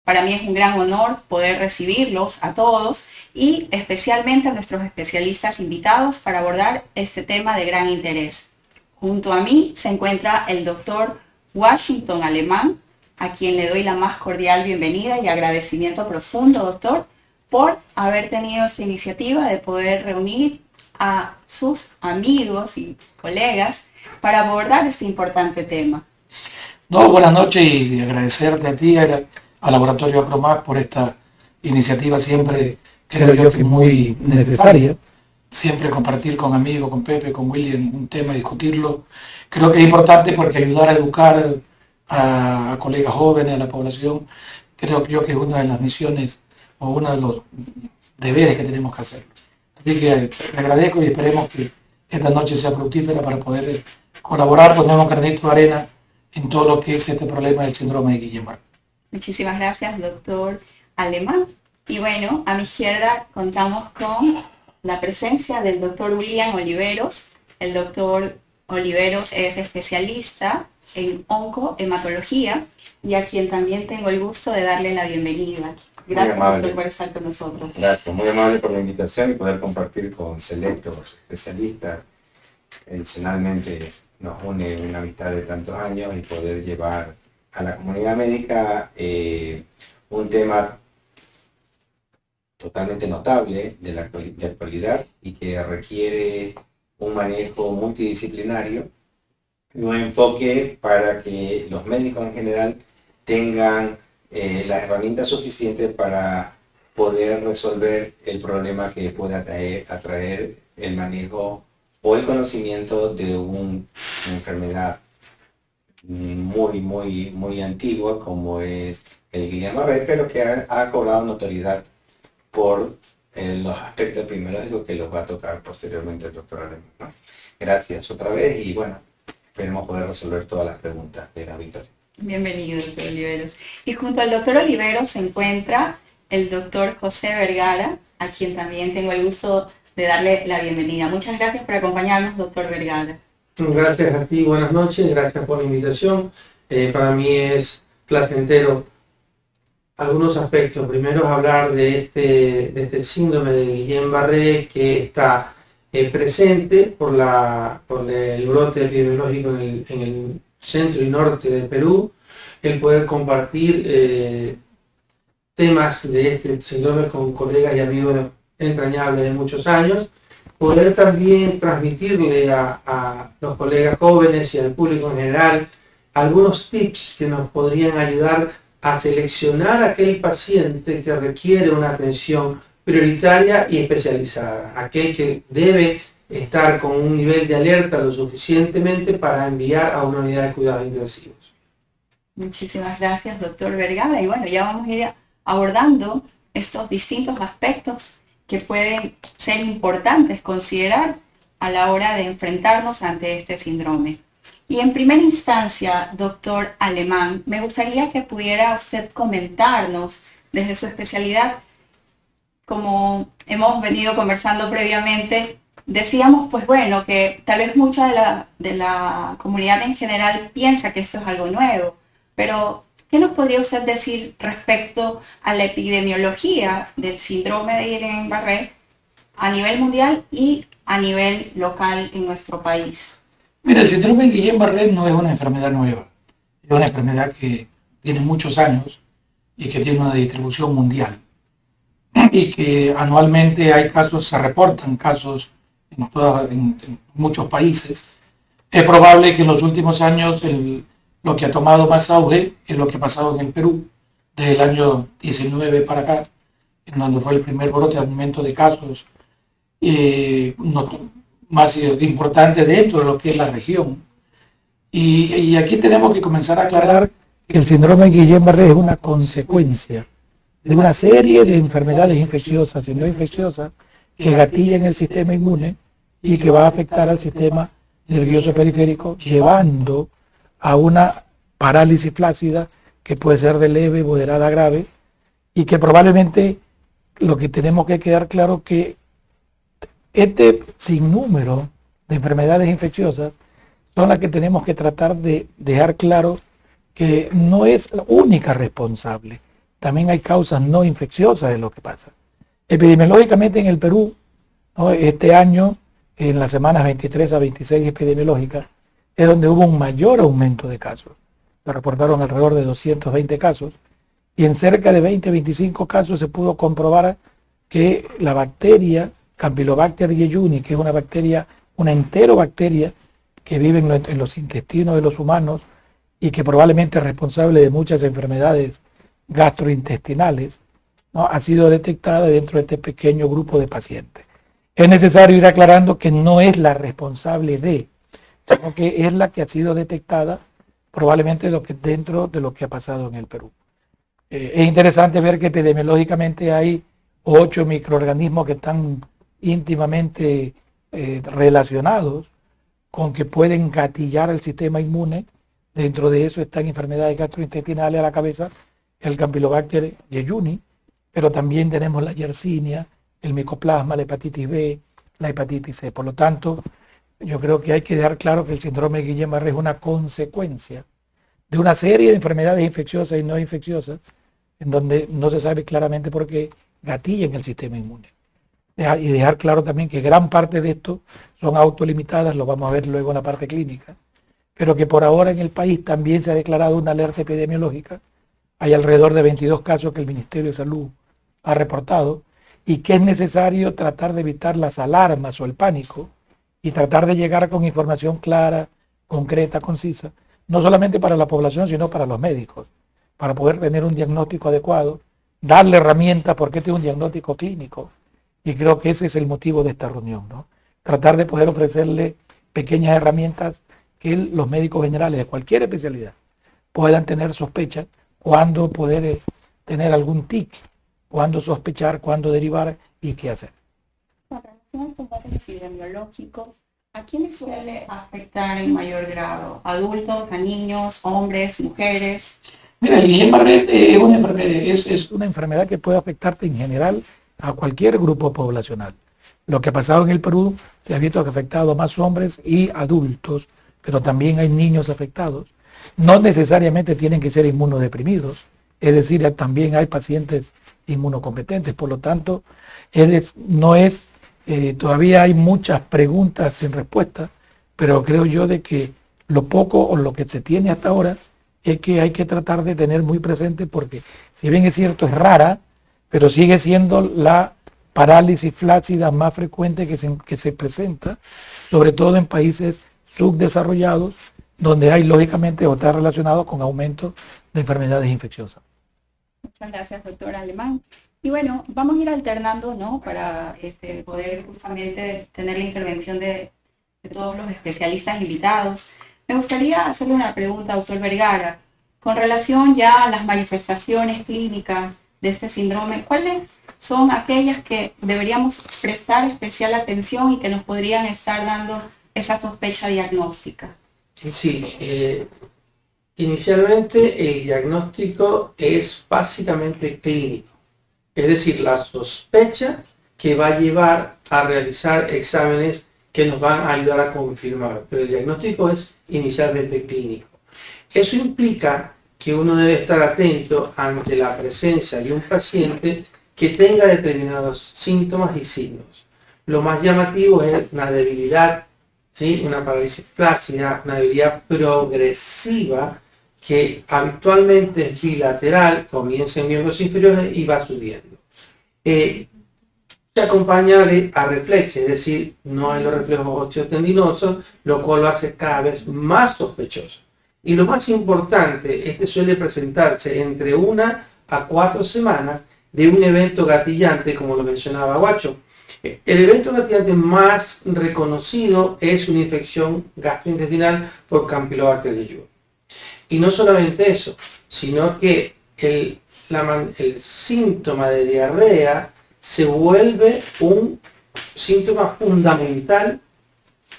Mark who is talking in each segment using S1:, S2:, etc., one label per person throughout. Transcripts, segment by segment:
S1: Para mí es un gran honor poder recibirlos a todos y especialmente a nuestros especialistas invitados para abordar este tema de gran interés. Junto a mí se encuentra el doctor Washington Alemán, a quien le doy la más cordial bienvenida y agradecimiento profundo, doctor, por haber tenido esta iniciativa de poder reunir a sus amigos y colegas para abordar este importante tema.
S2: No, buenas noches y agradecerte a ti, al Laboratorio Acromac por esta iniciativa, siempre creo yo que es muy necesaria, siempre compartir con amigos, con Pepe, con William un tema, discutirlo. Creo que es importante porque ayudar a educar a colegas jóvenes, a la población, creo yo que es una de las misiones o uno de los deberes que tenemos que hacer. Así que le agradezco y esperemos que esta noche sea fructífera para poder colaborar, poner un granito de arena en todo lo que es este problema del síndrome de Guillain-Barré.
S1: Muchísimas gracias, doctor Alemán. Y bueno, a mi izquierda contamos con la presencia del doctor William Oliveros. El doctor Oliveros es especialista en oncohematología y a quien también tengo el gusto de darle la bienvenida. Gracias, doctor, por estar con nosotros.
S3: Gracias, muy amable por la invitación y poder compartir con selectos especialistas. Adicionalmente nos une una amistad de tantos años y poder llevar a la comunidad médica un tema totalmente notable de la actualidad y que requiere un manejo multidisciplinario y un enfoque para que los médicos en general tengan las herramientas suficientes para poder resolver el problema que puede atraer el manejo o el conocimiento de una enfermedad muy antigua como es el Guillain-Barré, pero que ha cobrado notoriedad por los aspectos epidemiológicos que los va a tocar posteriormente el doctor Alemán, ¿no? Gracias otra vez y bueno, esperemos poder resolver todas las preguntas de la Victoria.
S1: Bienvenido, doctor Oliveros. Y junto al doctor Oliveros se encuentra el doctor José Vergara, a quien también tengo el gusto de darle la bienvenida. Muchas gracias por acompañarnos, doctor Vergara.
S4: Gracias a ti, buenas noches, gracias por la invitación. Para mí es placentero algunos aspectos. Primero es hablar de este síndrome de Guillain-Barré que está presente por el brote epidemiológico en el centro y norte de Perú, el poder compartir temas de este síndrome con colegas y amigos entrañables de muchos años, poder también transmitirle a los colegas jóvenes y al público en general algunos tips que nos podrían ayudar a seleccionar a aquel paciente que requiere una atención prioritaria y especializada, aquel que debe estar con un nivel de alerta lo suficientemente para enviar a una unidad de cuidados intensivos.
S1: Muchísimas gracias, doctor Vergara. Y bueno, ya vamos a ir abordando estos distintos aspectos que pueden ser importantes considerar a la hora de enfrentarnos ante este síndrome. Y en primera instancia, doctor Alemán, me gustaría que pudiera usted comentarnos desde su especialidad, como hemos venido conversando previamente, decíamos, pues bueno, que tal vez mucha de la comunidad en general piensa que esto es algo nuevo, pero ¿qué nos podría usted decir respecto a la epidemiología del síndrome de Guillain-Barré a nivel mundial y a nivel local en nuestro país?
S2: Mira, el síndrome de Guillain-Barré no es una enfermedad nueva, es una enfermedad que tiene muchos años y que tiene una distribución mundial y que anualmente hay casos, se reportan casos en muchos países. Es probable que en los últimos años lo que ha tomado más auge es lo que ha pasado en el Perú, desde el año 19 para acá, en donde fue el primer brote de aumento de casos más importante dentro de lo que es la región. Y aquí tenemos que comenzar a aclarar que el síndrome de Guillain-Barré es una consecuencia de una serie de enfermedades infecciosas y no infecciosas que gatillan el sistema inmune y que va a afectar al sistema nervioso periférico, llevando a una parálisis flácida que puede ser de leve, moderada, grave, y que probablemente lo que tenemos que quedar claro que este sinnúmero de enfermedades infecciosas son las que tenemos que tratar de dejar claro que no es la única responsable, también hay causas no infecciosas de lo que pasa. Epidemiológicamente en el Perú, ¿no? Este año, en las semanas 23 a 26 epidemiológicas, es donde hubo un mayor aumento de casos. Se reportaron alrededor de 220 casos y en cerca de 20-25 casos se pudo comprobar que la bacteria Campylobacter jejuni, que es una bacteria, una enterobacteria que vive en los intestinos de los humanos y que probablemente es responsable de muchas enfermedades gastrointestinales, ¿no? Ha sido detectada dentro de este pequeño grupo de pacientes. Es necesario ir aclarando que no es la responsable de, sino que es la que ha sido detectada probablemente dentro de lo que ha pasado en el Perú. Es interesante ver que epidemiológicamente hay 8 microorganismos que están íntimamente relacionados con que pueden gatillar el sistema inmune. Dentro de eso están enfermedades gastrointestinales a la cabeza, el Campylobacter jejuni, pero también tenemos la Yersinia, el Mycoplasma, la hepatitis B, la hepatitis C. Por lo tanto, yo creo que hay que dejar claro que el síndrome de Guillain-Barré es una consecuencia de una serie de enfermedades infecciosas y no infecciosas, en donde no se sabe claramente por qué gatillan el sistema inmune. Y dejar claro también que gran parte de esto son autolimitadas, lo vamos a ver luego en la parte clínica, pero que por ahora en el país también se ha declarado una alerta epidemiológica. Hay alrededor de 22 casos que el Ministerio de Salud ha reportado y que es necesario tratar de evitar las alarmas o el pánico y tratar de llegar con información clara, concreta, concisa, no solamente para la población, sino para los médicos, para poder tener un diagnóstico adecuado, darle herramientas, porque este es un diagnóstico clínico. Y creo que ese es el motivo de esta reunión, ¿no? Tratar de poder ofrecerle pequeñas herramientas que los médicos generales de cualquier especialidad puedan tener sospecha, cuándo poder tener algún tic, cuándo sospechar, cuándo derivar y qué hacer.
S1: Con relación a estos datos epidemiológicos, ¿a quiénes suele afectar en mayor grado? ¿Adultos, a niños, hombres, mujeres?
S2: Mira, el Guillain-Barré es una enfermedad que puede afectarte en general a cualquier grupo poblacional. Lo que ha pasado en el Perú se ha visto que ha afectado a más hombres y adultos, pero también hay niños afectados. No necesariamente tienen que ser inmunodeprimidos, es decir, también hay pacientes inmunocompetentes. Por lo tanto, todavía hay muchas preguntas sin respuesta, pero creo yo de que lo poco o lo que se tiene hasta ahora es que hay que tratar de tener muy presente, porque si bien es cierto es rara, pero sigue siendo la parálisis flácida más frecuente que se presenta, sobre todo en países subdesarrollados, donde hay lógicamente o está relacionado con aumento de enfermedades infecciosas.
S1: Muchas gracias, doctor Alemán. Y bueno, vamos a ir alternando, ¿no? Para poder justamente tener la intervención de todos los especialistas invitados. Me gustaría hacerle una pregunta, doctor Vergara, con relación ya a las manifestaciones clínicas de este síndrome. ¿Cuáles son aquellas que deberíamos prestar especial atención y que nos podrían estar dando esa sospecha diagnóstica?
S4: Sí, inicialmente el diagnóstico es básicamente clínico, es decir, la sospecha que va a llevar a realizar exámenes que nos van a ayudar a confirmar, pero el diagnóstico es inicialmente clínico. Eso implica que uno debe estar atento ante la presencia de un paciente que tenga determinados síntomas y signos. Lo más llamativo es una debilidad, ¿sí? Una parálisis flácida, una debilidad progresiva que habitualmente es bilateral, comienza en miembros inferiores y va subiendo. Se acompaña de arreflexia, es decir, no hay los reflejos osteotendinosos, lo cual lo hace cada vez más sospechoso. Y lo más importante es que suele presentarse entre 1 a 4 semanas de un evento gatillante, como lo mencionaba Guacho. El evento gatillante más reconocido es una infección gastrointestinal por Campylobacter jejuni. Y no solamente eso, sino que el síntoma de diarrea se vuelve un síntoma fundamental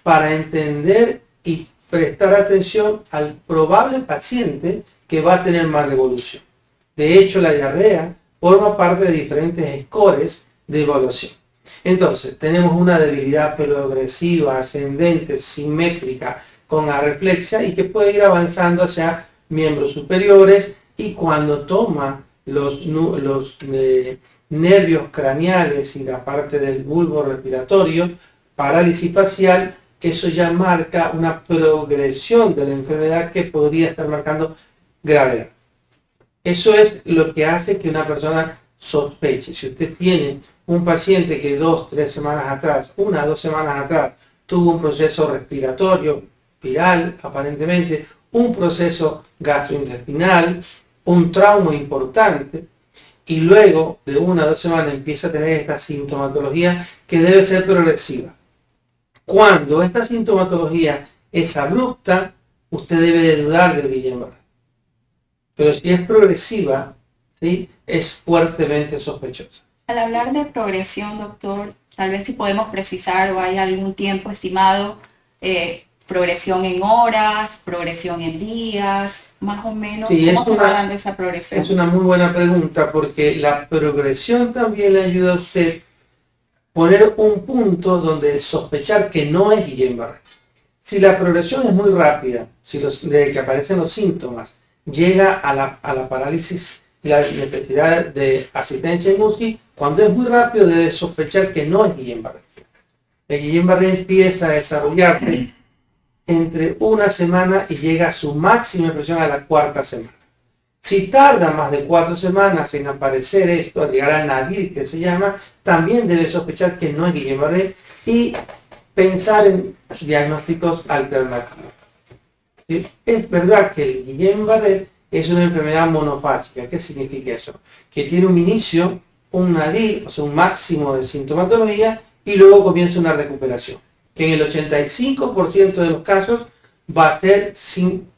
S4: para entender y prestar atención al probable paciente que va a tener más evolución. De hecho, la diarrea forma parte de diferentes scores de evaluación. Entonces, tenemos una debilidad progresiva, ascendente, simétrica, con arreflexia y que puede ir avanzando hacia miembros superiores, y cuando toma los nervios craneales y la parte del bulbo respiratorio, parálisis facial, eso ya marca una progresión de la enfermedad que podría estar marcando gravedad. Eso es lo que hace que una persona sospeche. Si usted tiene un paciente que 2, 3 semanas atrás, 1 a 2 semanas atrás, tuvo un proceso respiratorio viral, aparentemente, un proceso gastrointestinal, un trauma importante, y luego de 1 a 2 semanas empieza a tener esta sintomatología que debe ser progresiva. Cuando esta sintomatología es abrupta, usted debe de dudar del Guillain-Barré. Pero si es progresiva, ¿sí?, es fuertemente sospechosa.
S1: Al hablar de progresión, doctor, tal vez si podemos precisar o hay algún tiempo estimado, progresión en horas, progresión en días, más o menos,
S4: sí,
S1: ¿cómo se va dando esa progresión?
S4: Es una muy buena pregunta, porque la progresión también le ayuda a usted poner un punto donde sospechar que no es Guillain-Barré. Si la progresión es muy rápida, si de que aparecen los síntomas, llega a la parálisis y la necesidad de asistencia en UCI, cuando es muy rápido debe sospechar que no es Guillain-Barré. El Guillain-Barré empieza a desarrollarse entre 1 semana y llega a su máxima expresión a la 4ª semana. Si tarda más de 4 semanas en aparecer esto, al llegar al nadir, que se llama, también debe sospechar que no es Guillain-Barré y pensar en diagnósticos alternativos. ¿Sí? Es verdad que el Guillain-Barré es una enfermedad monofásica. ¿Qué significa eso? Que tiene un inicio, un nadir, o sea, un máximo de sintomatología, y luego comienza una recuperación, que en el 85% de los casos va a ser sin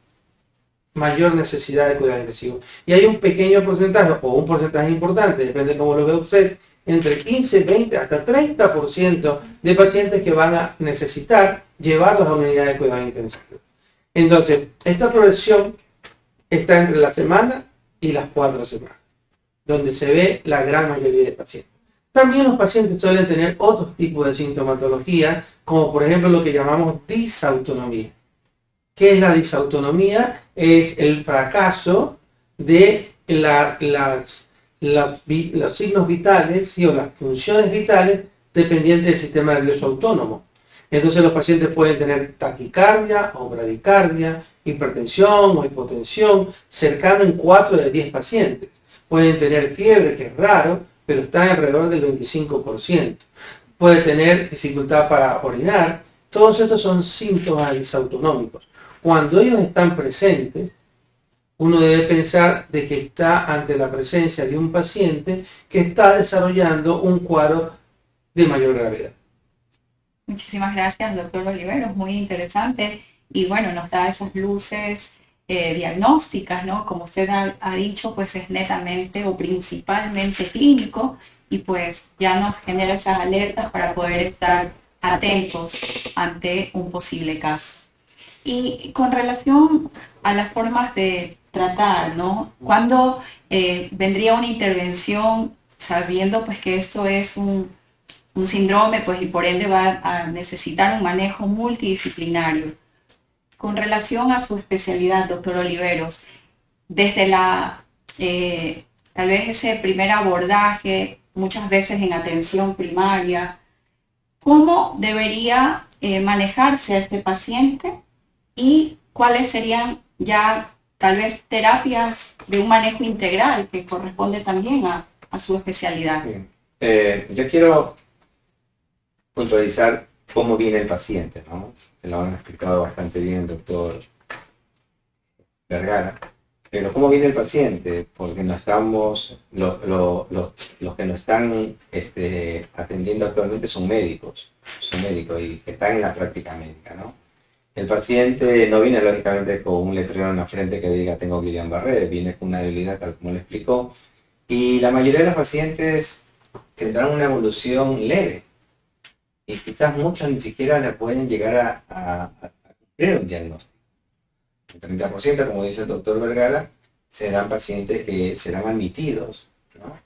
S4: mayor necesidad de cuidado intensivo. Y hay un pequeño porcentaje, o un porcentaje importante, depende de cómo lo vea usted, entre 15, 20, hasta 30% de pacientes que van a necesitar llevarlos a una unidad de cuidado intensivo. Entonces, esta progresión está entre la semana y las 4 semanas, donde se ve la gran mayoría de pacientes. También los pacientes suelen tener otros tipos de sintomatología, como por ejemplo lo que llamamos disautonomía. ¿Qué es la disautonomía? Es el fracaso de los signos vitales, ¿sí?, o las funciones vitales dependientes del sistema nervioso autónomo. Entonces los pacientes pueden tener taquicardia o bradicardia, hipertensión o hipotensión, cercano en 4 de 10 pacientes. Pueden tener fiebre, que es raro, pero está alrededor del 25%. Puede tener dificultad para orinar. Todos estos son síntomas disautonómicos. Cuando ellos están presentes, uno debe pensar de que está ante la presencia de un paciente que está desarrollando un cuadro de mayor gravedad.
S1: Muchísimas gracias, doctor Oliveros, muy interesante. Y bueno, nos da esas luces diagnósticas, ¿no? Como usted ha dicho, pues es netamente o principalmente clínico y pues ya nos genera esas alertas para poder estar atentos ante un posible caso. Y con relación a las formas de tratar, ¿no? ¿Cuándo vendría una intervención sabiendo pues que esto es un síndrome, pues y por ende va a necesitar un manejo multidisciplinario? Con relación a su especialidad, doctor Oliveros, desde tal vez ese primer abordaje, muchas veces en atención primaria, ¿cómo debería manejarse a este paciente y cuáles serían ya tal vez terapias de un manejo integral que corresponde también a su especialidad?
S3: Sí. Yo quiero puntualizar cómo viene el paciente, ¿no? Lo han explicado bastante bien el doctor Vergara. Pero ¿cómo viene el paciente? Porque no estamos, los que nos están atendiendo actualmente son médicos y que están en la práctica médica, ¿no? El paciente no viene lógicamente con un letrero en la frente que diga tengo Guillain-Barré, viene con una debilidad tal como le explicó. Y la mayoría de los pacientes tendrán una evolución leve. Y quizás muchos ni siquiera le pueden llegar a cumplir un diagnóstico. El 30%, como dice el doctor Vergara, serán pacientes que serán admitidos, ¿no?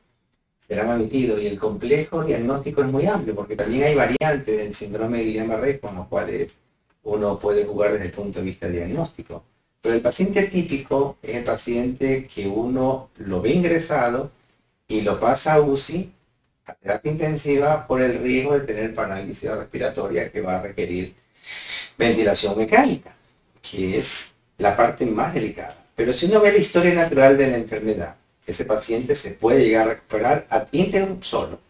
S3: Serán admitidos y el complejo diagnóstico es muy amplio porque también hay variantes del síndrome de Guillain-Barré con los cuales uno puede jugar desde el punto de vista diagnóstico. Pero el paciente típico es el paciente que uno lo ve ingresado y lo pasa a UCI, a terapia intensiva, por el riesgo de tener parálisis respiratoria que va a requerir ventilación mecánica, que es la parte más delicada. Pero si uno ve la historia natural de la enfermedad, ese paciente se puede llegar a recuperar ad íntegro solo.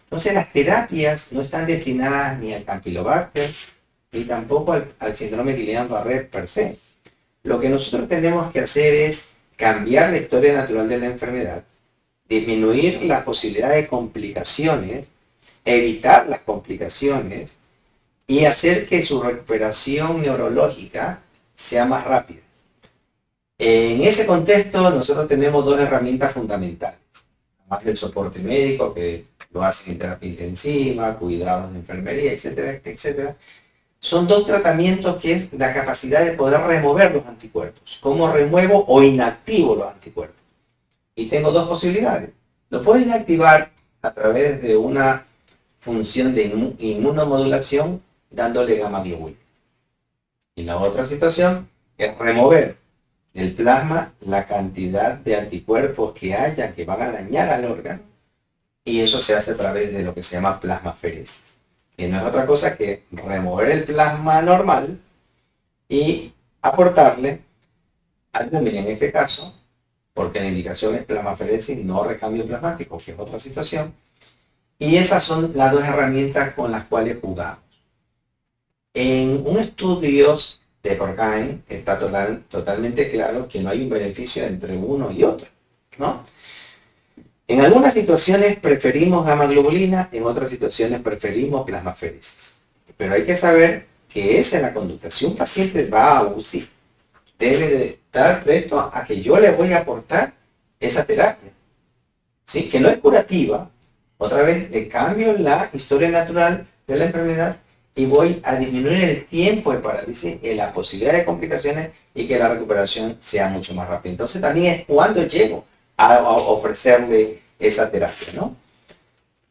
S3: Entonces las terapias no están destinadas ni al Campylobacter, ni tampoco al síndrome Guillain-Barré per se. Lo que nosotros tenemos que hacer es cambiar la historia natural de la enfermedad, disminuir la posibilidad de complicaciones, evitar las complicaciones y hacer que su recuperación neurológica sea más rápida. En ese contexto nosotros tenemos dos herramientas fundamentales, además del soporte médico que lo hacen en terapia intensiva, cuidados de enfermería, etcétera, etcétera. Son dos tratamientos que es la capacidad de poder remover los anticuerpos. ¿Cómo remuevo o inactivo los anticuerpos? Y tengo dos posibilidades. Lo puedo inactivar a través de una función de inmunomodulación dándole gamma globulina. Y la otra situación es remover del plasma la cantidad de anticuerpos que haya que van a dañar al órgano. Y eso se hace a través de lo que se llama plasmaferesis, que no es otra cosa que remover el plasma normal y aportarle albúmina en este caso, porque la indicación es plasmaferesis, no recambio plasmático, que es otra situación. Y esas son las dos herramientas con las cuales jugamos. En un estudio de Corkine está totalmente claro que no hay un beneficio entre uno y otro, ¿no? En algunas situaciones preferimos gamma globulina, en otras situaciones preferimos plasmaferesis. Pero hay que saber que esa es la conducta. Si un paciente va a UCI, debe de estar presto a que yo le voy a aportar esa terapia, ¿sí? Que no es curativa. Otra vez le cambio la historia natural de la enfermedad y voy a disminuir el tiempo de parálisis y la posibilidad de complicaciones y que la recuperación sea mucho más rápida. Entonces también es cuando llego a ofrecerle esa terapia, ¿no?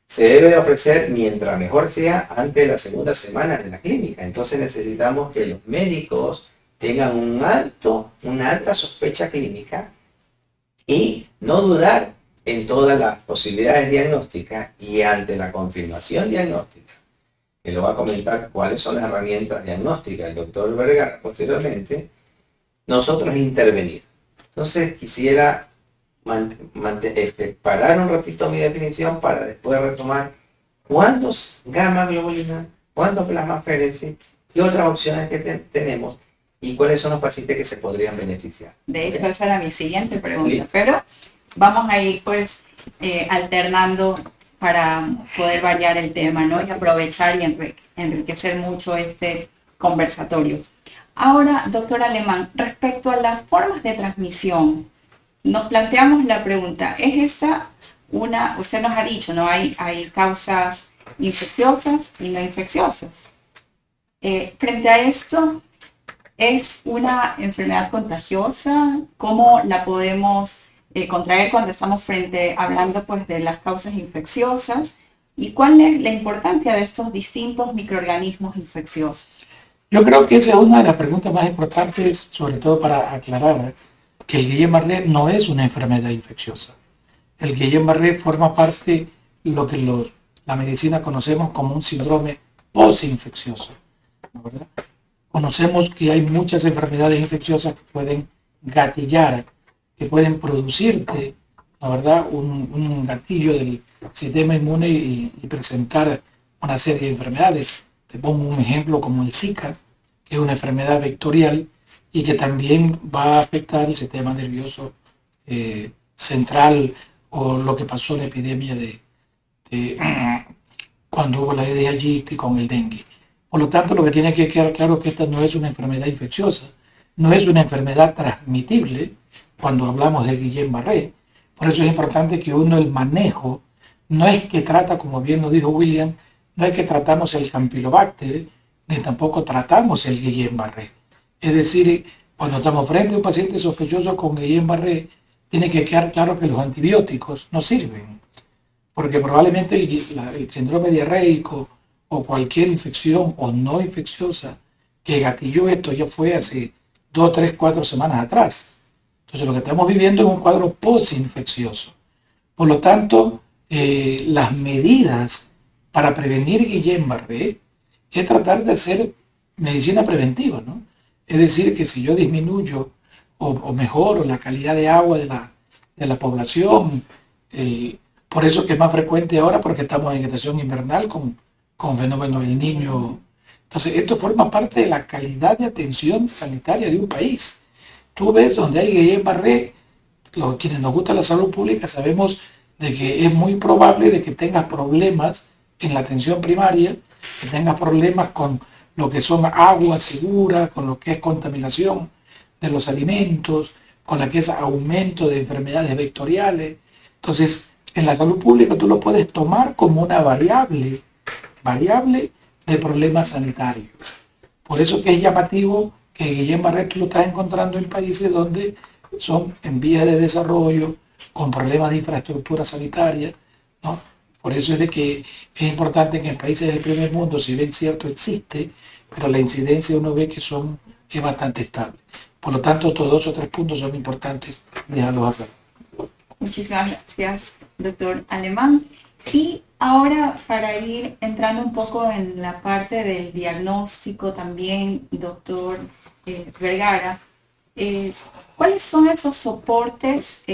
S3: Se debe de ofrecer mientras mejor sea antes de la segunda semana de la clínica. Entonces necesitamos que los médicos tengan una alta sospecha clínica y no dudar en todas las posibilidades diagnósticas y ante la confirmación diagnóstica, que lo va a comentar cuáles son las herramientas diagnósticas el doctor Vergara posteriormente, nosotros intervenir. Entonces quisiera parar un ratito mi definición para después retomar cuántos gamma globulina, cuántos plasmaferesis, qué otras opciones que tenemos y cuáles son los pacientes que se podrían beneficiar.
S1: De hecho, esa era mi siguiente pregunta, ¿sí? Pero vamos a ir pues alternando para poder variar el tema, ¿no? Y aprovechar y enriquecer mucho este conversatorio. Ahora, doctor Alemán, respecto a las formas de transmisión, nos planteamos la pregunta, ¿es esta una, usted nos ha dicho, ¿no? Hay causas infecciosas y no infecciosas. Frente a esto, ¿es una enfermedad contagiosa? ¿Cómo la podemos contraer cuando estamos hablando pues de las causas infecciosas? ¿Y cuál es la importancia de estos distintos microorganismos infecciosos?
S2: Yo creo que esa es una de las preguntas más importantes, sobre todo para aclarar que el Guillain-Barré no es una enfermedad infecciosa. El Guillain-Barré forma parte de lo que la medicina conocemos como un síndrome postinfeccioso, ¿no, verdad? Conocemos que hay muchas enfermedades infecciosas que pueden gatillar, que pueden producirte, ¿no, verdad? Un gatillo del sistema inmune y presentar una serie de enfermedades. Te pongo un ejemplo como el Zika, que es una enfermedad vectorial y que también va a afectar el sistema nervioso central, o lo que pasó en la epidemia de cuando hubo la Aedes aegypti con el dengue. Por lo tanto, lo que tiene que quedar claro es que esta no es una enfermedad infecciosa, no es una enfermedad transmitible cuando hablamos de Guillain-Barré. Por eso es importante que el manejo no es que trata, como bien lo dijo William, no es que tratamos el Campylobacter, ni tampoco tratamos el Guillain-Barré. Es decir, cuando estamos frente a un paciente sospechoso con Guillain-Barré, tiene que quedar claro que los antibióticos no sirven, porque probablemente el síndrome diarreico o cualquier infección o no infecciosa que gatilló esto ya fue hace 2, 3, 4 semanas atrás. Entonces lo que estamos viviendo es un cuadro post-infeccioso. Por lo tanto, las medidas para prevenir Guillain-Barré es tratar de hacer medicina preventiva, ¿no? Es decir, que si yo disminuyo o mejoro la calidad de agua de la población, por eso que es más frecuente ahora, porque estamos en estación invernal con fenómeno del Niño. Entonces, esto forma parte de la calidad de atención sanitaria de un país. Tú ves donde hay Guillain-Barré, quienes nos gusta la salud pública sabemos de que es muy probable de que tengas problemas en la atención primaria, que tengas problemas con lo que son agua segura, con lo que es contaminación de los alimentos, con lo que es aumento de enfermedades vectoriales. Entonces, en la salud pública tú lo puedes tomar como una variable de problemas sanitarios. Por eso que es llamativo que Guillain-Barré tú lo estás encontrando en países donde son en vías de desarrollo, con problemas de infraestructura sanitaria, ¿no? Por eso es de que es importante que en países del primer mundo, si bien cierto existe, pero la incidencia uno ve que es bastante estable. Por lo tanto, estos 2 o 3 puntos son importantes dejarlos acá.
S1: Muchísimas gracias, doctor Alemán. Y ahora, para ir entrando un poco en la parte del diagnóstico también, doctor Vergara, ¿cuáles son esos soportes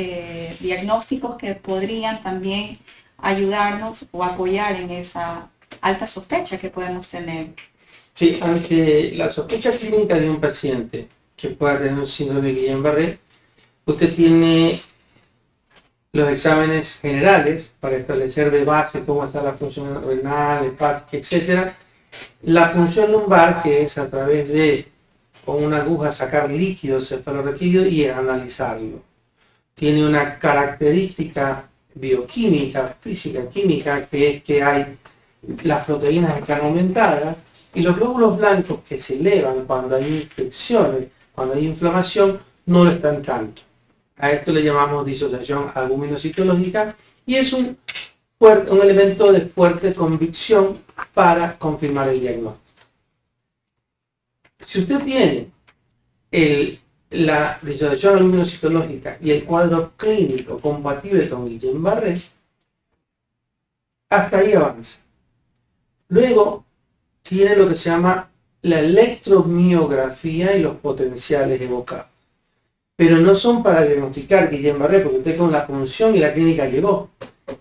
S1: diagnósticos que podrían también ayudarnos o apoyar en esa alta sospecha que podemos tener?
S4: Sí, ante la sospecha clínica de un paciente que pueda tener un síndrome de Guillain-Barré, usted tiene los exámenes generales para establecer de base cómo está la función renal, hepática, etc. La punción lumbar, que es a través de con una aguja sacar líquidos cefalorraquídeos y analizarlo. Tiene una característica bioquímica, física, química, que es que hay las proteínas están aumentadas y los glóbulos blancos que se elevan cuando hay infecciones, cuando hay inflamación, no lo están tanto. A esto le llamamos disociación albuminocitológica y es un elemento de fuerte convicción para confirmar el diagnóstico. Si usted tiene la disociación albuminocitológica y el cuadro clínico compatible con Guillain-Barré, hasta ahí avanza. Luego tiene lo que se llama la electromiografía y los potenciales evocados. Pero no son para diagnosticar Guillain-Barré, porque usted con la función y la clínica llegó.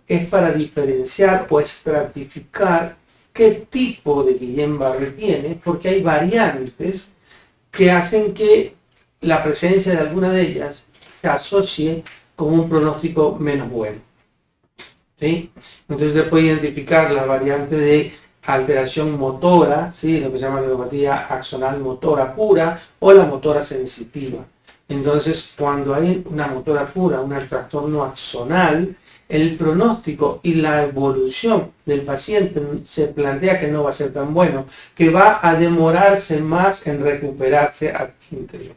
S4: Es para diferenciar o estratificar qué tipo de Guillain-Barré tiene, porque hay variantes que hacen que la presencia de alguna de ellas se asocie con un pronóstico menos bueno. ¿Sí? Entonces usted puede identificar la variante de alteración motora, ¿sí? Lo que se llama neuropatía axonal motora pura o la motora sensitiva. Entonces, cuando hay una motora pura, un trastorno axonal, el pronóstico y la evolución del paciente se plantea que no va a ser tan bueno, que va a demorarse más en recuperarse al interior.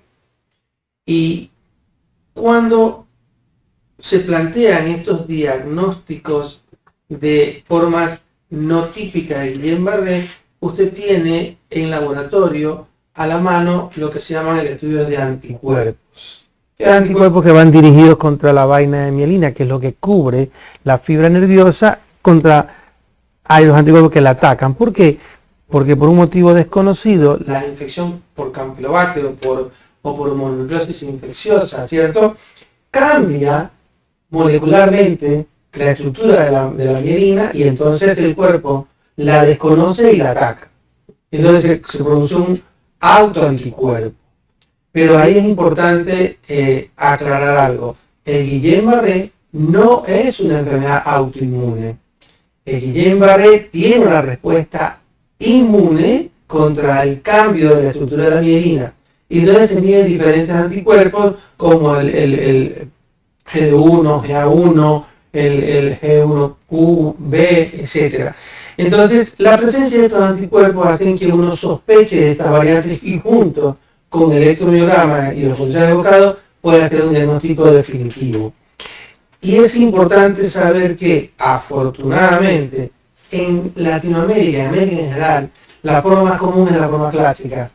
S4: Y cuando se plantean estos diagnósticos de formas no típicas de Guillain-Barré, usted tiene en laboratorio a la mano lo que se llaman el estudio de anticuerpos. Anticuerpos que van dirigidos contra la vaina de mielina, que es lo que cubre la fibra nerviosa, hay los anticuerpos que la atacan. ¿Por qué? Porque por un motivo desconocido, la infección por campylobacter o por mononucleosis infecciosa, ¿cierto?, cambia molecularmente la estructura de la mielina y entonces el cuerpo la desconoce y la ataca. Entonces se produce un autoanticuerpo. Pero ahí es importante aclarar algo. El Guillain-Barré no es una enfermedad autoinmune. El Guillain-Barré tiene una respuesta inmune contra el cambio de la estructura de la mielina. Y entonces se miden diferentes anticuerpos como el GD1, GA1, el G1Q, B, etc. Entonces, la presencia de estos anticuerpos hacen que uno sospeche de estas variantes y junto con el electromiograma y los potenciales evocados pueda hacer un diagnóstico definitivo. Y es importante saber que, afortunadamente, en Latinoamérica y en América en general, la forma más común es la forma clásica.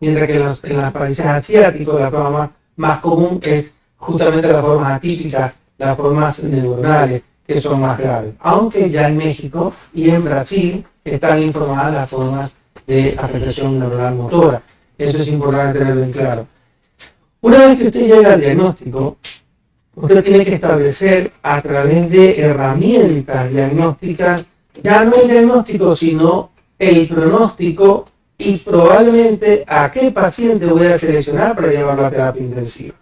S4: mientras que en los países asiáticos la forma más común es justamente las formas atípicas, las formas neuronales, que son más graves. Aunque ya en México y en Brasil están informadas las formas de afectación neuronal motora. Eso es importante tenerlo en claro. Una vez que usted llega al diagnóstico, usted tiene que establecer a través de herramientas diagnósticas, ya no el diagnóstico, sino el pronóstico y probablemente a qué paciente voy a seleccionar para llevarlo a terapia intensiva.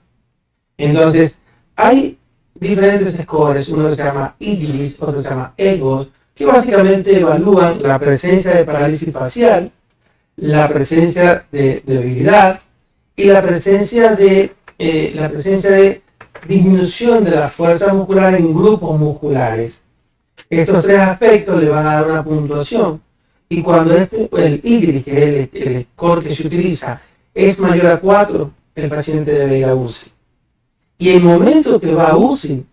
S4: Entonces, hay diferentes scores, uno se llama IGLIS, otro se llama EGOS, que básicamente evalúan la presencia de parálisis facial, la presencia de debilidad y la presencia de disminución de la fuerza muscular en grupos musculares. Estos tres aspectos le van a dar una puntuación y cuando el IGLIS, que es el score que se utiliza, es mayor a 4, el paciente debe ir a UCI. Y el momento que va a UCI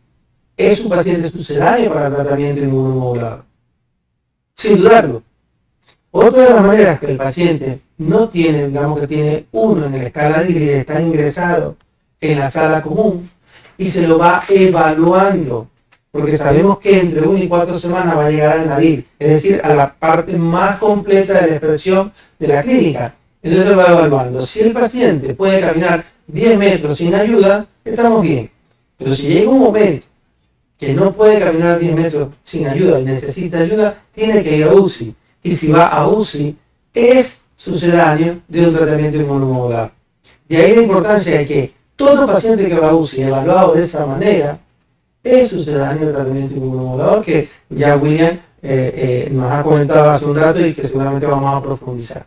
S4: es un paciente sucedáneo para el tratamiento inmunomodulador. Sin dudarlo. Otra de las maneras que el paciente no tiene, digamos que tiene 1 en la escala de IGLIS, está ingresado en la sala común y se lo va evaluando, porque sabemos que entre 1 y 4 semanas va a llegar al nariz, es decir, a la parte más completa de la expresión de la clínica. Entonces lo va evaluando. Si el paciente puede caminar 10 metros sin ayuda, estamos bien. Pero si llega un momento que no puede caminar 10 metros sin ayuda y necesita ayuda, tiene que ir a UCI. Y si va a UCI, es sucedáneo de un tratamiento inmunomodulador. De ahí la importancia de que todo paciente que va a UCI evaluado de esa manera es sucedáneo del tratamiento inmunomodulador, que ya William nos ha comentado hace un rato y que seguramente vamos a profundizar.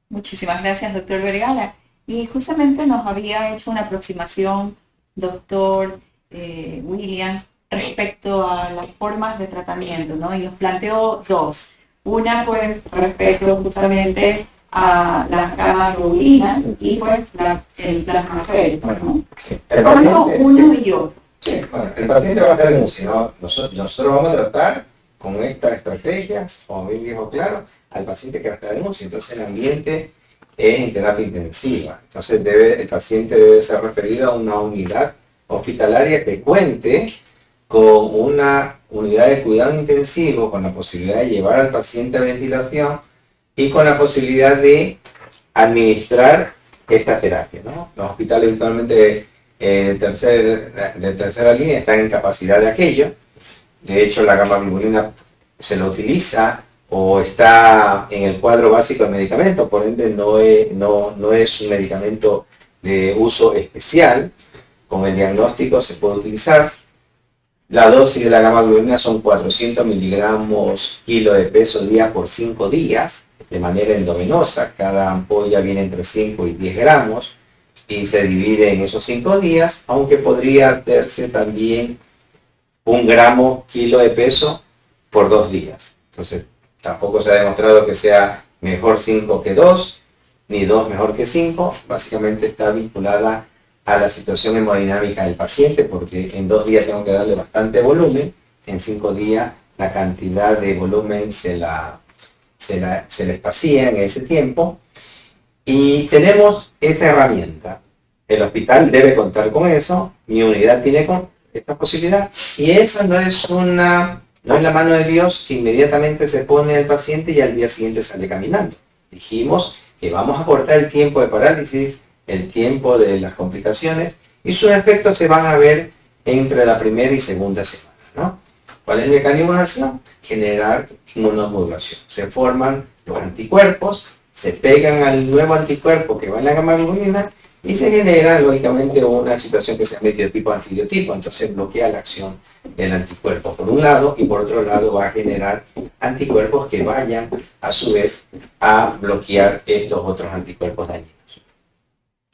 S1: Muchísimas gracias, doctor Vergara. Y justamente nos había hecho una aproximación, doctor William, respecto a las formas de tratamiento, ¿no? Y nos planteó 2. Una, pues, respecto justamente a las gamma-globulinas y, pues, el plasmaférico, ¿no?
S3: El
S1: Uno y otro.
S3: Sí, bueno, el paciente va a estar en UCI, ¿no? Nosotros vamos a tratar con esta estrategia, como bien dijo claro, al paciente que va a estar en UCI. Entonces el ambiente es en terapia intensiva. Entonces el paciente debe ser referido a una unidad hospitalaria que cuente con una unidad de cuidado intensivo, con la posibilidad de llevar al paciente a ventilación y con la posibilidad de administrar esta terapia, ¿no? Los hospitales actualmente de tercera línea están en capacidad de aquello. De hecho, la gamma-globulina se lo utiliza o está en el cuadro básico del medicamento, por ende no es un medicamento de uso especial. Con el diagnóstico se puede utilizar. La dosis de la gamma-globulina son 400 miligramos kilo de peso día por 5 días, de manera endovenosa. Cada ampolla viene entre 5 y 10 gramos y se divide en esos 5 días, aunque podría hacerse también 1 gramo kilo de peso por 2 días. Entonces, tampoco se ha demostrado que sea mejor 5 que 2, ni 2 mejor que 5. Básicamente está vinculada a la situación hemodinámica del paciente, porque en 2 días tengo que darle bastante volumen, en 5 días la cantidad de volumen se le espacía en ese tiempo, y tenemos esa herramienta. El hospital debe contar con eso, mi unidad tiene con esta posibilidad, y esa no es la mano de Dios que inmediatamente se pone al paciente y al día siguiente sale caminando. Dijimos que vamos a cortar el tiempo de parálisis, el tiempo de las complicaciones, y sus efectos se van a ver entre la primera y segunda semana, ¿no? ¿Cuál es el mecanismo de acción? Generar inmunomodulación. Se forman los anticuerpos, se pegan al nuevo anticuerpo que va en la gamma-globulina y se genera, lógicamente, una situación que se llama biotipo-antibiotipo. Entonces bloquea la acción del anticuerpo por un lado, y por otro lado va a generar anticuerpos que vayan, a su vez, a bloquear estos otros anticuerpos dañinos.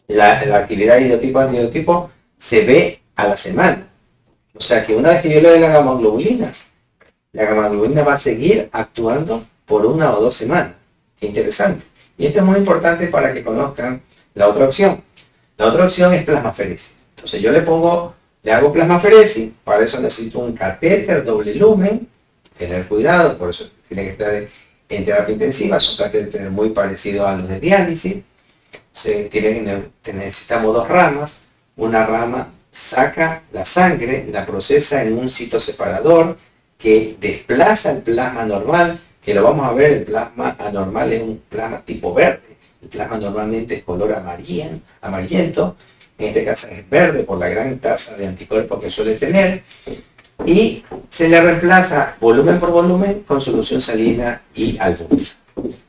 S3: La actividad de biotipo-antibiotipo se ve a la semana. O sea que una vez que yo le doy la gamma-globulina va a seguir actuando por 1 o 2 semanas. Qué interesante. Y esto es muy importante para que conozcan la otra opción. La otra opción es plasmaferesis. Entonces yo le hago plasmaferesis, para eso necesito un catéter doble lumen, tener cuidado, por eso tiene que estar en terapia intensiva, es un catéter muy parecido a los de diálisis, necesitamos 2 ramas. Una rama saca la sangre, la procesa en un citoseparador que desplaza el plasma normal, que lo vamos a ver, el plasma anormal es un plasma tipo verde. El plasma normalmente es color amarillento, en este caso es verde por la gran tasa de anticuerpos que suele tener, y se le reemplaza volumen por volumen con solución salina y albúmina.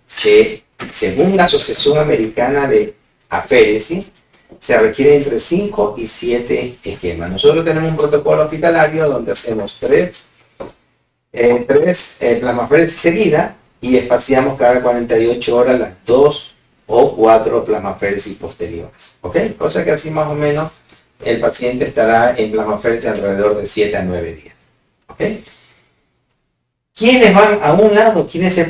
S3: Según la Asociación Americana de Aféresis, se requiere entre 5 y 7 esquemas. Nosotros tenemos un protocolo hospitalario donde hacemos 3 plasmaféresis seguidas y espaciamos cada 48 horas las 2 o 4 plasmaféresis posteriores. ¿Ok? Cosa que así más o menos el paciente estará en plasmaféresis alrededor de 7 a 9 días. ¿Ok? ¿Quiénes van a un lado? ¿Qué se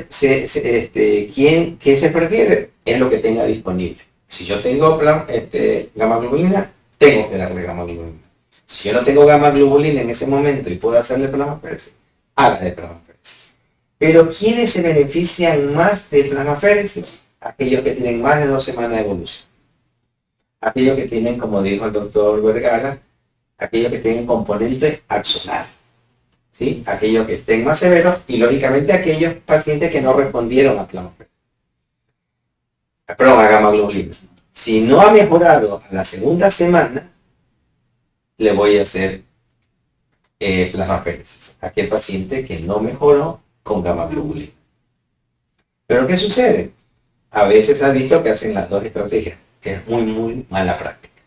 S3: prefiere? Es lo que tenga disponible. Si yo tengo gamma globulina, tengo que darle gamma globulina. Si yo no tengo gamma globulina en ese momento y puedo hacerle plasmaféresis, hágale plasmaféresis. Pero ¿quiénes se benefician más de plasmaféresis? Aquellos que tienen más de 2 semanas de evolución. Aquellos que tienen, como dijo el doctor Vergara, aquellos que tienen componente axonal. ¿Sí? Aquellos que estén más severos y lógicamente aquellos pacientes que no respondieron a plasmaféresis. Perdón, a gamma globulina. Si no ha mejorado a la segunda semana, le voy a hacer plasmaféresis. Aquel paciente que no mejoró con gamma globulina. Pero ¿qué sucede? A veces ha visto que hacen las 2 estrategias. Es muy mala práctica.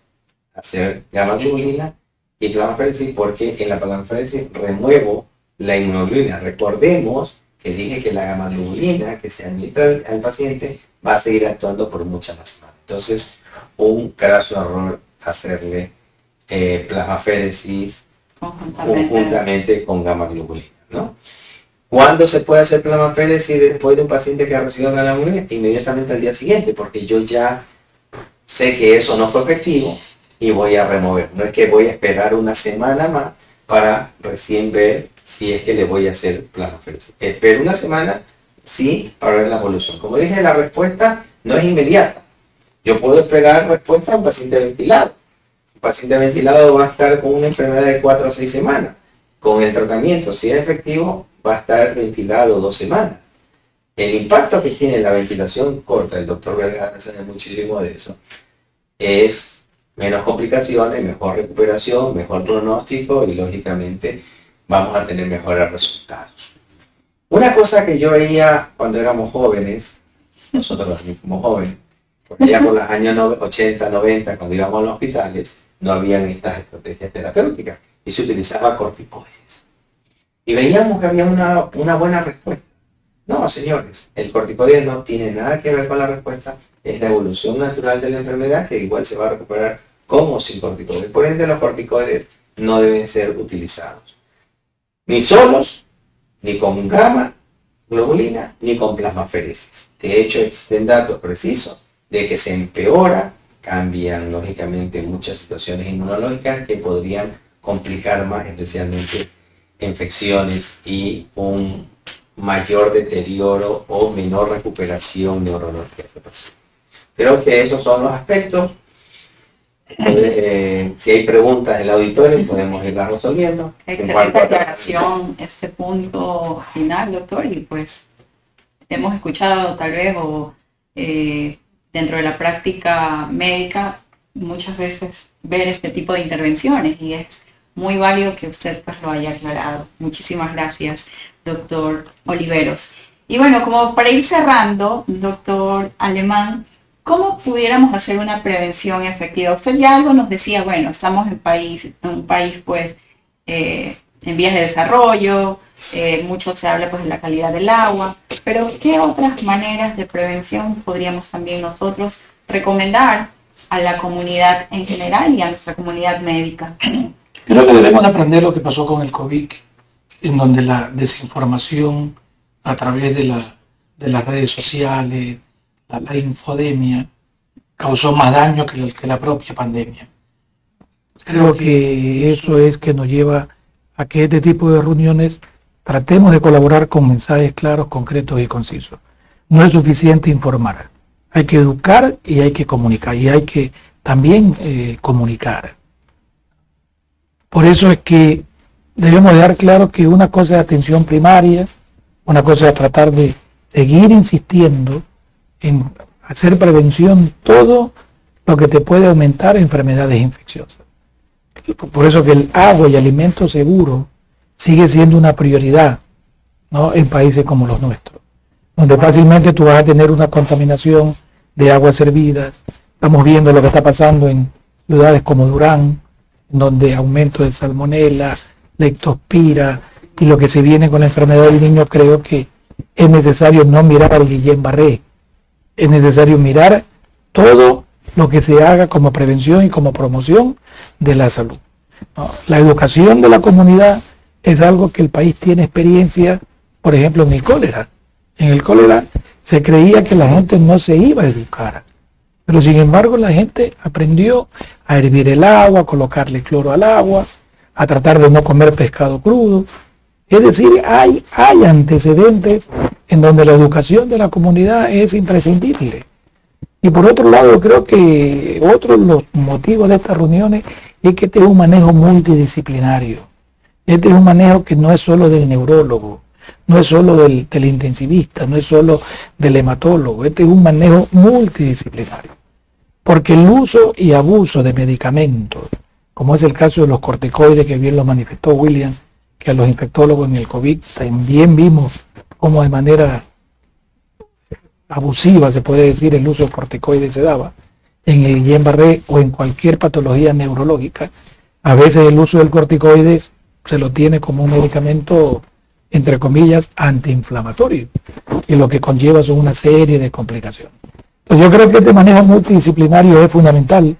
S3: Hacer gamma globulina y plasmaféresis, porque en la plasmaféresis remuevo la inmunoglobulina. Recordemos que dije que la gamma globulina que se administra al paciente va a seguir actuando por muchas más semanas. Entonces, un graso error hacerle plasmaféresis conjuntamente con gamma globulina, ¿no? ¿Cuándo se puede hacer plasmaféresis después de un paciente que ha recibido gamma globulina? Inmediatamente al día siguiente, porque yo ya sé que eso no fue efectivo y voy a remover. No es que voy a esperar una semana más para recién ver si es que le voy a hacer plasmaféresis. Espero una semana, sí, para ver la evolución. Como dije, la respuesta no es inmediata. Yo puedo esperar respuesta a un paciente ventilado. Un paciente ventilado va a estar con una enfermedad de 4 a 6 semanas. Con el tratamiento, si es efectivo, va a estar ventilado 2 semanas. El impacto que tiene la ventilación corta, el doctor Vergara sabe muchísimo de eso, es menos complicaciones, mejor recuperación, mejor pronóstico y lógicamente vamos a tener mejores resultados. Una cosa que yo veía cuando éramos jóvenes, nosotros también fuimos jóvenes, porque ya por los años 80, 90, cuando íbamos a los hospitales, no habían estas estrategias terapéuticas y se utilizaba corticoides. Y veíamos que había una buena respuesta. No, señores, el corticoide no tiene nada que ver con la respuesta, es la evolución natural de la enfermedad que igual se va a recuperar con o sin corticoides. Por ende, los corticoides no deben ser utilizados. Ni solos, ni con gamma globulina, ni con plasmaféresis. De hecho, existen datos precisos de que se empeora, cambian lógicamente muchas situaciones inmunológicas que podrían complicar más, especialmente infecciones y un mayor deterioro o menor recuperación neurológica. Creo que esos son los aspectos. Si hay preguntas en el auditorio, podemos irlas resolviendo.
S1: Excelente aclaración, este punto final, doctor, y pues hemos escuchado tal vez dentro de la práctica médica muchas veces ver este tipo de intervenciones y es muy válido que usted pues lo haya aclarado. Muchísimas gracias, doctor Oliveros. Y bueno, como para ir cerrando, doctor Alemán, ¿cómo pudiéramos hacer una prevención efectiva? Usted ya algo nos decía, bueno, estamos en un país pues en vías de desarrollo, mucho se habla pues de la calidad del agua, pero ¿qué otras maneras de prevención podríamos también nosotros recomendar a la comunidad en general y a nuestra comunidad médica?
S2: Creo que debemos aprender lo que pasó con el COVID, en donde la desinformación a través de las redes sociales, la infodemia, causó más daño que la propia pandemia. Creo que eso es que nos lleva a que este tipo de reuniones tratemos de colaborar con mensajes claros, concretos y concisos. No es suficiente informar, Hay que educar y hay que comunicar, y hay que también comunicar. Por eso es que debemos dejar claro que una cosa es atención primaria, una cosa es tratar de seguir insistiendo en hacer prevención todo lo que te puede aumentar enfermedades infecciosas. Por eso que el agua y alimento seguro sigue siendo una prioridad, ¿no?, en países como los nuestros, donde fácilmente tú vas a tener una contaminación de aguas servidas. Estamos viendo lo que está pasando en ciudades como Durán, donde aumento de salmonela, leptospira, y lo que se viene con la enfermedad del niño. Creo que es necesario no mirar al Guillain-Barré, es necesario mirar todo lo que se haga como prevención y como promoción de la salud, ¿no? La educación de la comunidad es algo que el país tiene experiencia, por ejemplo, en el cólera. En el cólera se creía que la gente no se iba a educar, pero sin embargo la gente aprendió a hervir el agua, a colocarle cloro al agua, a tratar de no comer pescado crudo. Es decir, hay antecedentes en donde la educación de la comunidad es imprescindible. Y por otro lado, creo que otro de los motivos de estas reuniones es que este es un manejo multidisciplinario. Este es un manejo que no es solo del neurólogo, no es solo del intensivista, no es solo del hematólogo. Este es un manejo multidisciplinario. Porque el uso y abuso de medicamentos, como es el caso de los corticoides, que bien lo manifestó William, que a los infectólogos en el COVID también vimos cómo de manera abusiva, se puede decir, el uso de corticoides se daba en el Guillain-Barré o en cualquier patología neurológica. A veces el uso del corticoides se lo tiene como un medicamento, entre comillas, antiinflamatorio, y lo que conlleva son una serie de complicaciones. Pues yo creo que este manejo multidisciplinario es fundamental.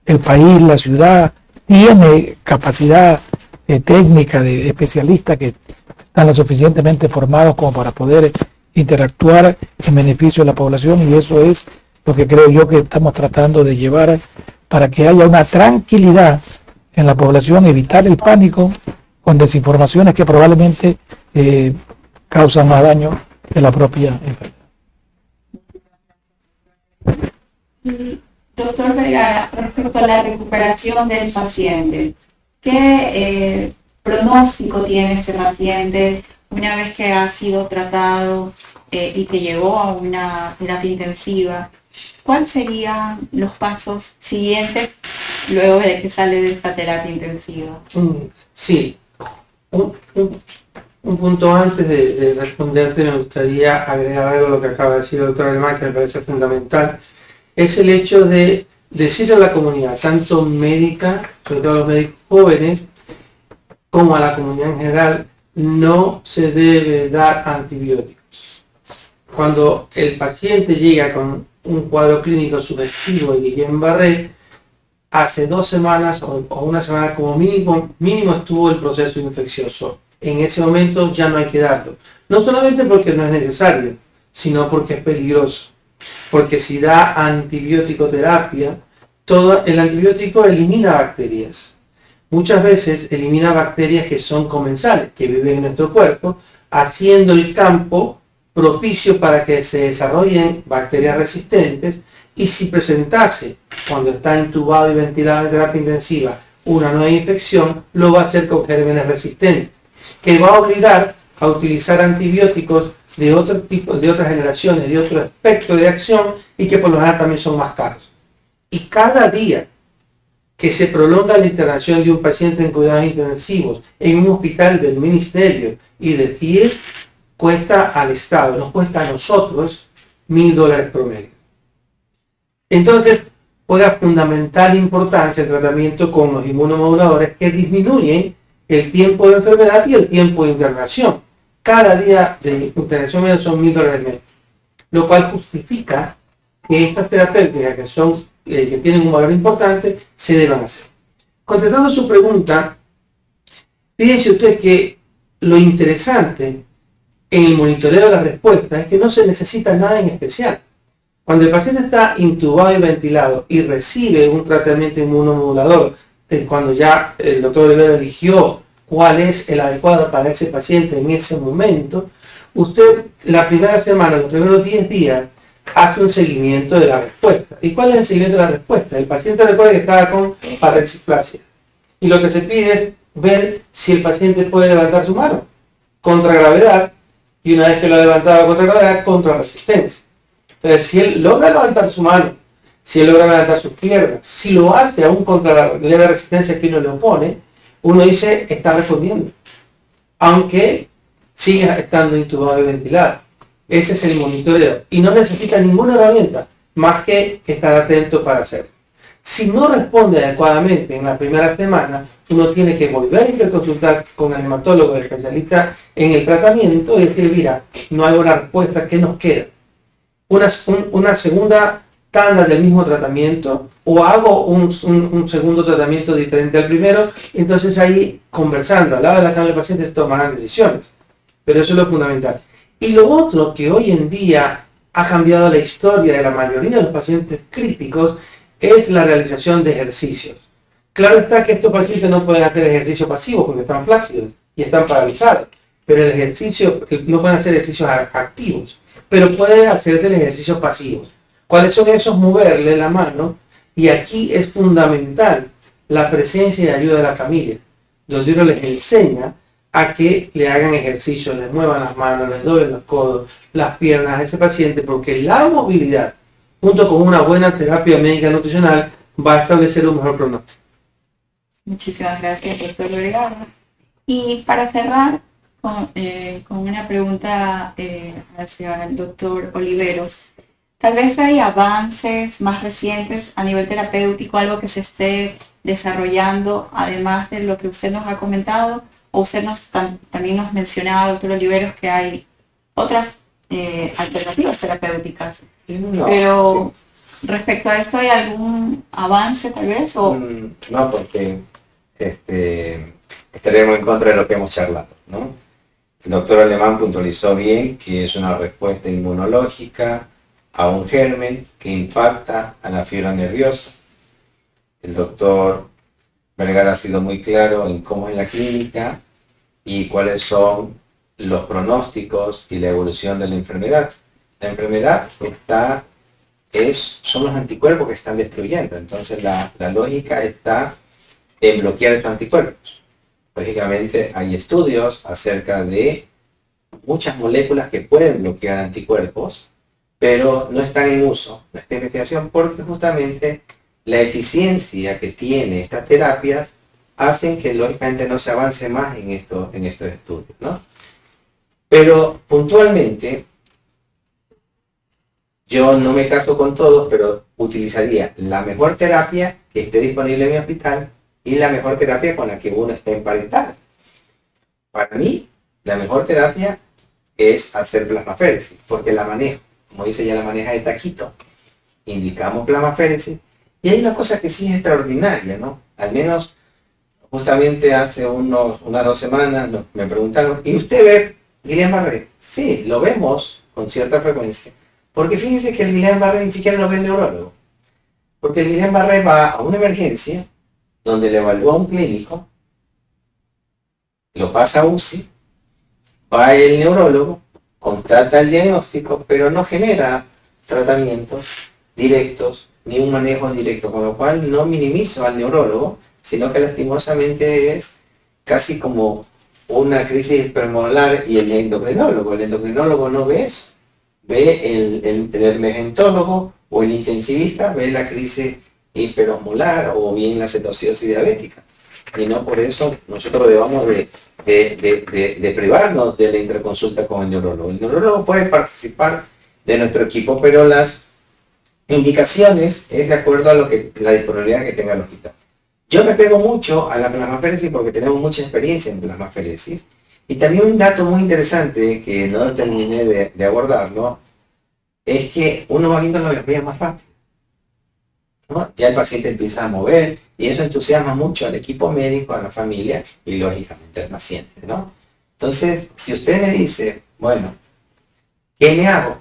S2: El país, la ciudad, tiene capacidad técnica de especialistas que están lo suficientemente formados como para poder interactuar en beneficio de la población, y eso es lo que creo yo que estamos tratando de llevar para que haya una tranquilidad en la población, evitar el pánico con desinformaciones que probablemente causan más daño que la propia enfermedad.
S1: Doctor Vergara, respecto a la recuperación del paciente, ¿qué pronóstico tiene ese paciente una vez que ha sido tratado y que llegó a una terapia intensiva? ¿Cuáles serían los pasos siguientes luego de que sale de esta terapia intensiva?
S4: Sí, un punto antes de responderte, me gustaría agregar algo a lo que acaba de decir el doctor Alemán, que me parece fundamental. Es el hecho de decirle a la comunidad, tanto médica, sobre todo a los médicos jóvenes, como a la comunidad en general, no se debe dar antibióticos. Cuando el paciente llega con un cuadro clínico sugestivo de Guillain-Barré, hace 2 semanas o una semana como mínimo estuvo el proceso infeccioso. En ese momento ya no hay que darlo. No solamente porque no es necesario, sino porque es peligroso. Porque si da antibiótico terapia, todo el antibiótico elimina bacterias. Muchas veces elimina bacterias que son comensales, que viven en nuestro cuerpo, haciendo el campo propicio para que se desarrollen bacterias resistentes, y si presentase, cuando está intubado y ventilado en terapia intensiva, una nueva infección, lo va a hacer con gérmenes resistentes, que va a obligar a utilizar antibióticos de otro tipo, de otras generaciones, de otro espectro de acción, y que por lo general también son más caros. Y cada día que se prolonga la internación de un paciente en cuidados intensivos en un hospital del Ministerio y del IES, cuesta al Estado, nos cuesta a nosotros $1.000 promedio. Entonces, juega fundamental importancia el tratamiento con los inmunomoduladores, que disminuyen el tiempo de enfermedad y el tiempo de internación. Cada día de internación media son $1.000 menos, lo cual justifica que estas terapéuticas que tienen un valor importante se deban hacer. Contestando su pregunta, fíjese usted que lo interesante en el monitoreo de la respuesta es que no se necesita nada en especial. Cuando el paciente está intubado y ventilado y recibe un tratamiento inmunomodulador, cuando ya el doctor Olivero eligió cuál es el adecuado para ese paciente en ese momento, usted la primera semana, los primeros 10 días, hace un seguimiento de la respuesta. ¿Y cuál es el seguimiento de la respuesta? El paciente recuerda que estaba con paresisplasia. Y lo que se pide es ver si el paciente puede levantar su mano contra gravedad, y una vez que lo ha levantado contra gravedad, contra resistencia. Entonces, si él logra levantar su mano, si él logra levantar sus piernas, si lo hace aún contra la leve resistencia que uno le opone, uno dice, está respondiendo, aunque siga estando intubado y ventilado. Ese es el monitoreo. Y no necesita ninguna herramienta más que estar atento para hacerlo. Si no responde adecuadamente en la primera semana, uno tiene que volver a interconsultar con el hematólogo, el especialista en el tratamiento, y decir, mira, no hay una respuesta, ¿qué nos queda? Una segunda tanda del mismo tratamiento, o hago un segundo tratamiento diferente al primero. Entonces ahí, conversando al lado de la cama del paciente, se tomarán decisiones. Pero eso es lo fundamental. Y lo otro que hoy en día ha cambiado la historia de la mayoría de los pacientes críticos es la realización de ejercicios. Claro está que estos pacientes no pueden hacer ejercicio pasivo porque están flácidos y están paralizados, pero el ejercicio, no pueden hacer ejercicios activos, pero pueden hacer ejercicios pasivos. ¿Cuáles son esos? Moverle la mano, y aquí es fundamental la presencia y ayuda de la familia, donde uno les enseña a que le hagan ejercicio, les muevan las manos, les doblen los codos, las piernas a ese paciente, porque la movilidad, junto con una buena terapia médica nutricional, va a establecer un mejor pronóstico.
S1: Muchísimas gracias, doctor Vergara. Y para cerrar con una pregunta hacia el doctor Oliveros, tal vez hay avances más recientes a nivel terapéutico, algo que se esté desarrollando, además de lo que usted nos ha comentado, o usted también nos mencionaba, doctor Oliveros, que hay otras alternativas terapéuticas.
S3: No,
S1: pero respecto a esto, ¿hay algún avance tal vez? ¿O?
S3: No, porque estaremos en contra de lo que hemos charlado, ¿no? El doctor Alemán puntualizó bien que es una respuesta inmunológica a un germen que impacta a la fibra nerviosa. El doctor Vergara ha sido muy claro en cómo es la clínica y cuáles son los pronósticos y la evolución de la enfermedad. La enfermedad son los anticuerpos que están destruyendo. Entonces la lógica está en bloquear estos anticuerpos. Lógicamente hay estudios acerca de muchas moléculas que pueden bloquear anticuerpos, pero no están en uso, no está en investigación, porque justamente la eficiencia que tiene estas terapias hacen que lógicamente no se avance más en estos estudios, ¿no? Pero puntualmente, yo no me caso con todos, pero utilizaría la mejor terapia que esté disponible en mi hospital y la mejor terapia con la que uno esté emparentado. Para mí, la mejor terapia es hacer plasmaféresis, porque la manejo, como dice ya, la maneja de taquito. Indicamos plasmaféresis, y hay una cosa que sí es extraordinaria, ¿no? Al menos, justamente hace unas 2 semanas me preguntaron, ¿y usted ve Guillain-Barré? Sí, lo vemos con cierta frecuencia. Porque fíjense que el Guillain-Barré ni siquiera lo ve el neurólogo. Porque el Guillain-Barré va a una emergencia, donde le evalúa un clínico, lo pasa a UCI, va el neurólogo, constata el diagnóstico, pero no genera tratamientos directos, ni un manejo directo, con lo cual no minimizo al neurólogo, sino que lastimosamente es casi como una crisis hipermolar. Y el endocrinólogo no ve eso, ve el emergentólogo o el intensivista ve la crisis hiperosmolar o bien la cetoacidosis diabética, y no por eso nosotros debamos de privarnos de la interconsulta con el neurólogo. El neurólogo puede participar de nuestro equipo, pero las indicaciones es de acuerdo a la disponibilidad que tenga el hospital. Yo me pego mucho a la plasmaféresis porque tenemos mucha experiencia en plasmaféresis, y también un dato muy interesante que no terminé de abordarlo es que uno va viendo la biología más rápido, ¿no? Ya el paciente empieza a mover y eso entusiasma mucho al equipo médico, a la familia y lógicamente al paciente, ¿no? Entonces, si usted me dice, bueno, ¿qué me hago?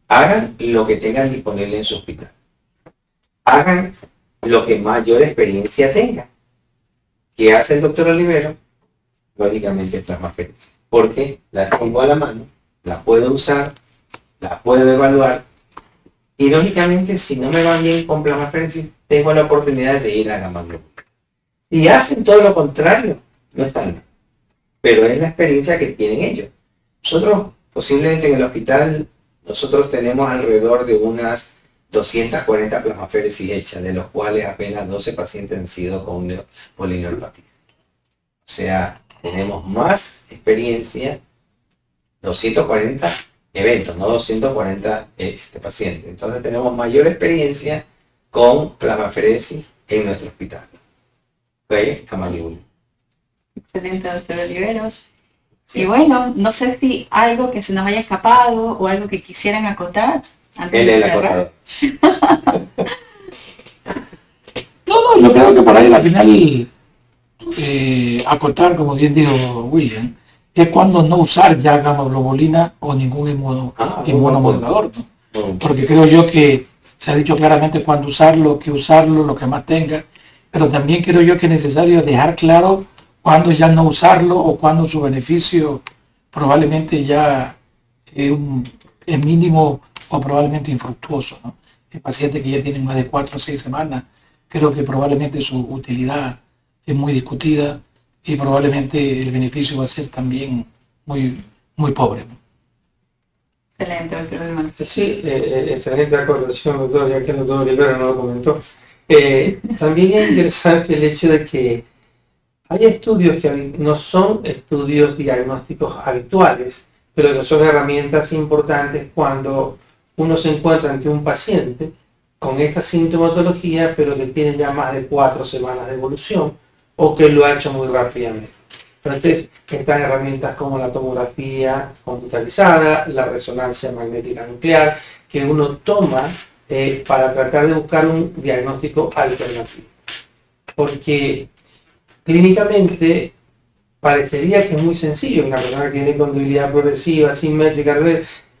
S3: Hagan lo que tengan disponible en su hospital. Hagan lo que mayor experiencia tenga. ¿Qué hace el doctor Olivero? Lógicamente plasmaféresis, porque la tengo a la mano, la puedo usar, la puedo evaluar, Y lógicamente, si no me va bien con plasmaféresis, tengo la oportunidad de ir a gamma globulina. Y hacen todo lo contrario, no están mal. Pero es la experiencia que tienen ellos. Nosotros, posiblemente en el hospital, nosotros tenemos alrededor de unas 240 plasmaféresis hechas, de los cuales apenas 12 pacientes han sido con polineuropatía. O sea, tenemos más experiencia, 240 eventos, no 240 pacientes. Entonces tenemos mayor experiencia con plasmaféresis en nuestro hospital. ¿Ok? Camalibul.
S1: Excelente, doctor Oliveros. Sí. Y bueno, no sé si algo que se nos haya escapado o algo que quisieran acotar.
S3: Él es el acotador.
S2: No, yo creo que por ahí al final acotar, como bien dijo William, es cuando no usar ya gamma globulina o ningún inmunomodulador, ¿no? Porque creo yo que se ha dicho claramente cuándo usarlo, qué usarlo, lo que más tenga, pero también creo yo que es necesario dejar claro cuándo ya no usarlo o cuándo su beneficio probablemente ya es mínimo o probablemente infructuoso, ¿no? El paciente que ya tiene más de 4 o 6 semanas, creo que probablemente su utilidad es muy discutida y probablemente el beneficio va a ser también muy pobre, ¿no?
S1: Excelente, doctor Alemán.
S4: Sí, excelente aclaración, doctor, ya que el doctor Olivera no lo comentó. También es interesante el hecho de que hay estudios que no son estudios diagnósticos habituales, pero que son herramientas importantes cuando uno se encuentra ante un paciente con esta sintomatología, pero que tiene ya más de 4 semanas de evolución o que lo ha hecho muy rápidamente. Entonces, están herramientas como la tomografía computarizada, la resonancia magnética nuclear, que uno toma para tratar de buscar un diagnóstico alternativo. Porque clínicamente parecería que es muy sencillo, una persona que tiene con debilidad progresiva, simétrica,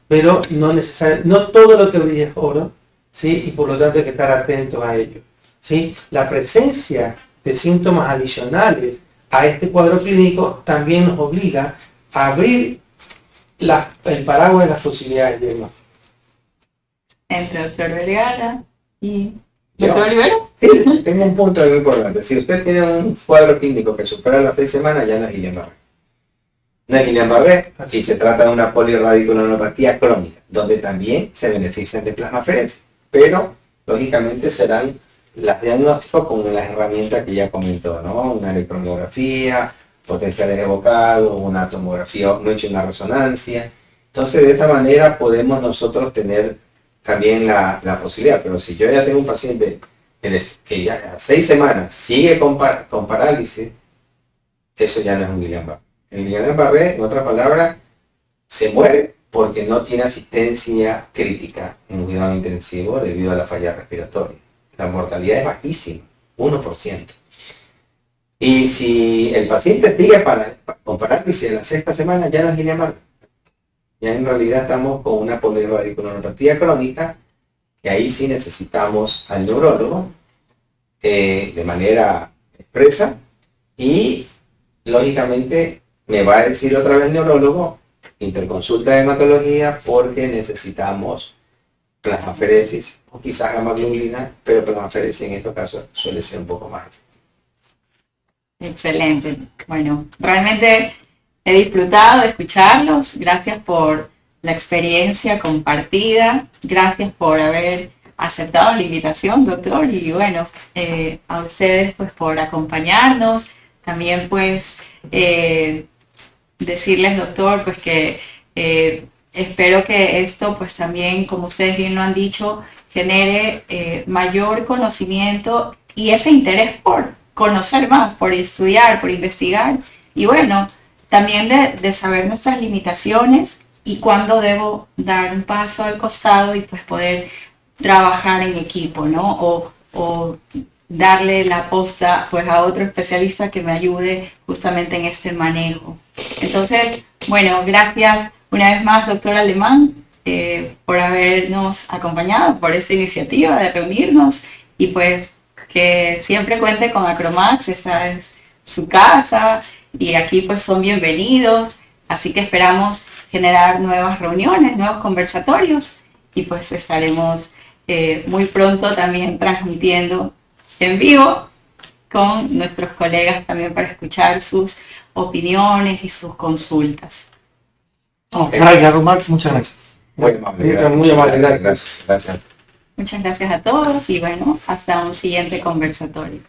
S4: pero no todo lo que brilla es oro, ¿sí? Y por lo tanto hay que estar atentos a ello, ¿sí? La presencia de síntomas adicionales a este cuadro clínico también nos obliga a abrir el paraguas de las posibilidades de diagnóstico.
S1: Entre doctor Vergara y doctor Oliveros.
S3: Sí, tengo un punto muy importante. Si usted tiene un cuadro clínico que supera las 6 semanas, ya no es Guillain-Barré. No es Guillain-Barré si se trata de una polirradiculoneuropatía crónica, donde también se benefician de plasmaféresis, pero lógicamente serán las diagnósticos con las herramientas que ya comentó, ¿no? Una electromiografía, potenciales evocados, una tomografía, una resonancia. Entonces, de esa manera podemos nosotros tener también la posibilidad. Pero si yo ya tengo un paciente que ya a 6 semanas sigue con parálisis, eso ya no es un Guillain-Barré. El Guillain-Barré, en otras palabras, se muere porque no tiene asistencia crítica en cuidado intensivo debido a la falla respiratoria. La mortalidad es bajísima, 1%. Y si el paciente sigue con parálisis en la 6ª semana, ya no es Guillain-Barré. Ya en realidad estamos con una polirradiculoneuropatía crónica, que ahí sí necesitamos al neurólogo de manera expresa, y lógicamente me va a decir otra vez el neurólogo, interconsulta de hematología, porque necesitamos plasmaféresis o quizás gamma globulina, pero plasmaféresis en estos casos suele ser un poco más.
S1: Excelente. Bueno, realmente he disfrutado de escucharlos. Gracias por la experiencia compartida. Gracias por haber aceptado la invitación, doctor. Y bueno, a ustedes pues por acompañarnos. También pues decirles, doctor, pues que espero que esto pues también, como ustedes bien lo han dicho, genere mayor conocimiento y ese interés por conocer más, por estudiar, por investigar. Y bueno, también de saber nuestras limitaciones y cuándo debo dar un paso al costado y pues poder trabajar en equipo, ¿no? O darle la posta pues a otro especialista que me ayude justamente en este manejo. Entonces, bueno, gracias una vez más, doctor Alemán, por habernos acompañado, por esta iniciativa de reunirnos, y pues que siempre cuente con Acromax. Esta es su casa y aquí pues son bienvenidos, así que esperamos generar nuevas reuniones, nuevos conversatorios, y pues estaremos muy pronto también transmitiendo en vivo con nuestros colegas también para escuchar sus opiniones y sus consultas.
S2: Gracias, Romar, muchas gracias.
S3: Muy amable,
S4: Muy amable,
S3: gracias.
S1: Muchas gracias a todos y bueno, hasta un siguiente conversatorio.